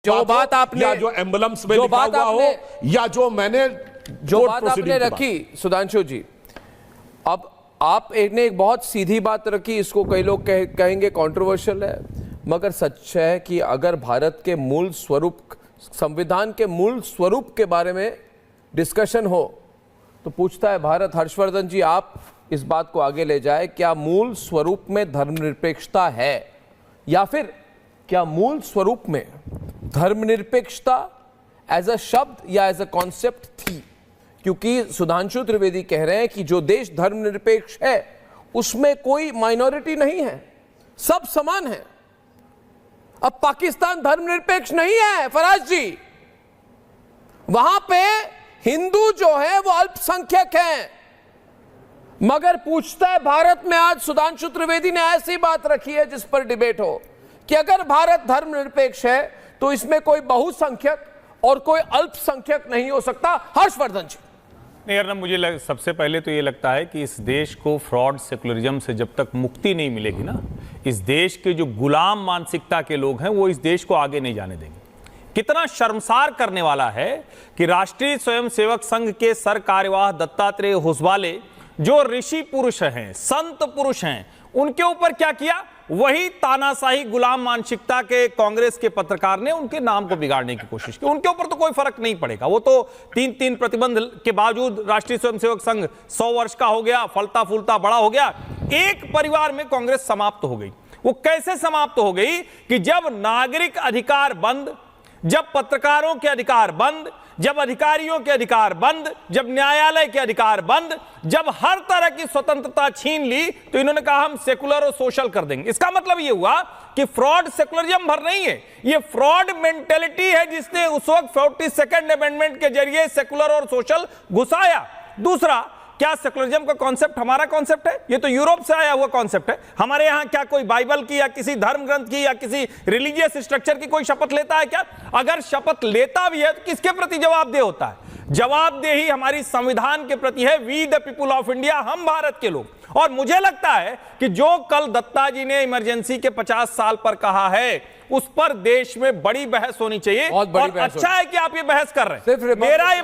जो बात आपने या जो एम्बलम्स में लिखा हुआ हो या जो मैंने जो बात आपने रखी सुधांशु जी, अब आप एक बहुत सीधी बात रखी, इसको कई लोग कहेंगे कंट्रोवर्शियल है, मगर सच है कि अगर भारत के मूल स्वरूप, संविधान के मूल स्वरूप के बारे में डिस्कशन हो तो पूछता है भारत, हर्षवर्धन जी आप इस बात को आगे ले जाए, क्या मूल स्वरूप में धर्मनिरपेक्षता है या फिर क्या मूल स्वरूप में धर्मनिरपेक्षता एज अ शब्द या एज अ कॉन्सेप्ट थी? क्योंकि सुधांशु त्रिवेदी कह रहे हैं कि जो देश धर्मनिरपेक्ष है उसमें कोई माइनॉरिटी नहीं है, सब समान है। अब पाकिस्तान धर्मनिरपेक्ष नहीं है फराज जी, वहां पे हिंदू जो है वो अल्पसंख्यक हैं, मगर पूछता है भारत में आज सुधांशु त्रिवेदी ने ऐसी बात रखी है जिस पर डिबेट हो कि अगर भारत धर्मनिरपेक्ष है तो इसमें कोई बहुसंख्यक और कोई अल्पसंख्यक नहीं हो सकता। हर्षवर्धन जी नहीं यार, मुझे सबसे पहले तो ये लगता है कि इस देश को फ्रॉड सेकुलरिज्म से जब तक मुक्ति नहीं मिलेगी ना, इस देश के जो गुलाम मानसिकता के लोग हैं वो इस देश को आगे नहीं जाने देंगे। कितना शर्मसार करने वाला है कि राष्ट्रीय स्वयंसेवक संघ के सर कार्यवाह दत्तात्रेय होसवाले जो ऋषि पुरुष हैं, संत पुरुष हैं, उनके ऊपर क्या किया, वही तानाशाही गुलाम मानसिकता के कांग्रेस के पत्रकार ने उनके नाम को बिगाड़ने की कोशिश की। उनके ऊपर तो कोई फर्क नहीं पड़ेगा, वो तो 3-3 प्रतिबंध के बावजूद राष्ट्रीय स्वयंसेवक संघ 100 वर्ष का हो गया, फलता फूलता बड़ा हो गया। एक परिवार में कांग्रेस समाप्त हो गई। वो कैसे समाप्त हो गई कि जब नागरिक अधिकार बंद, जब पत्रकारों के अधिकार बंद, जब अधिकारियों के अधिकार बंद, जब न्यायालय के अधिकार बंद, जब हर तरह की स्वतंत्रता छीन ली, तो इन्होंने कहा हम सेकुलर और सोशल कर देंगे। इसका मतलब यह हुआ कि फ्रॉड सेकुलरिज्म भर नहीं है, यह फ्रॉड मेंटेलिटी है जिसने उस वक्त 42nd अमेंडमेंट के जरिए सेकुलर और सोशल घुसाया। दूसरा, क्या सेकुलरिज्म का कॉन्सेप्ट हमारा कॉन्सेप्ट है? ये तो यूरोप से आया हुआ कॉन्सेप्ट है। हमारे यहां क्या कोई बाइबल की या किसी धर्म ग्रंथ की या किसी रिलीजियस स्ट्रक्चर की कोई शपथ लेता है क्या? अगर शपथ लेता भी है तो किसके प्रति जवाबदेह होता है? जवाबदेही हमारी संविधान के प्रति है, we the people of India, हम भारत के लोग। और मुझे लगता है कि जो कल दत्ता जी ने इमरजेंसी के 50 साल पर कहा है उस पर देश में बड़ी बहस होनी चाहिए। और अच्छा है कि आप ये बहस कर रहे हैं। मेरा ये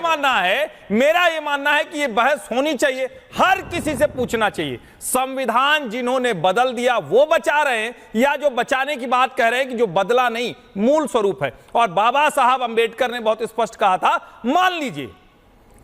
मानना है कि ये बहस होनी चाहिए, हर किसी से पूछना चाहिए संविधान जिन्होंने बदल दिया वो बचा रहे हैं या जो बचाने की बात कह रहे हैं कि जो बदला नहीं मूल स्वरूप है। और बाबा साहब अंबेडकर ने बहुत स्पष्ट कहा था, मान लीजिए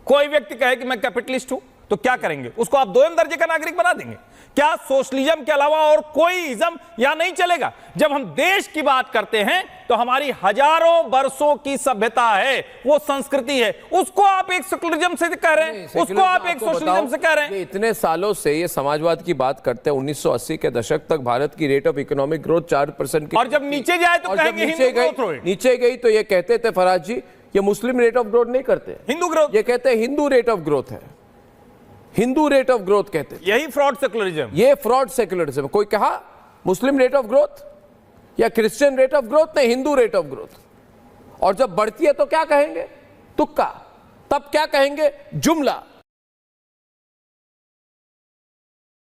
कोई व्यक्ति कहे कि मैं कैपिटलिस्ट हूं तो क्या करेंगे? उसको आप 2वें दर्जे का नागरिक बना देंगे? क्या सोशलिज्म के अलावा और कोई इज्म यहां नहीं चलेगा? जब हम देश की बात करते हैं तो हमारी हजारों वर्षों की सभ्यता है, वो संस्कृति है, उसको आप एक सेकुलरिज्म से कह रहे हैं, उसको आप एक सोशलिज्म से कह रहे हैं। इतने सालों से ये समाजवाद की बात करते हैं, 1980 के दशक तक भारत की रेट ऑफ इकोनॉमिक ग्रोथ 4% की, और जब नीचे जाए तो कहेंगे नीचे गई तो ये कहते थे फराज जी ये मुस्लिम रेट ऑफ ग्रोथ नहीं करते, हिंदू ग्रोथ, ये कहते हैं हिंदू रेट ऑफ ग्रोथ है, हिंदू रेट ऑफ ग्रोथ कहते हैं। यही फ्रॉड सेकुलरिज्म, ये फ्रॉड सेकुलरिज्म। कोई कहा मुस्लिम रेट ऑफ ग्रोथ या क्रिश्चियन रेट ऑफ ग्रोथ? नहीं, हिंदू रेट ऑफ ग्रोथ। और जब बढ़ती है तो क्या कहेंगे? तुक्का। तब क्या कहेंगे? जुमला।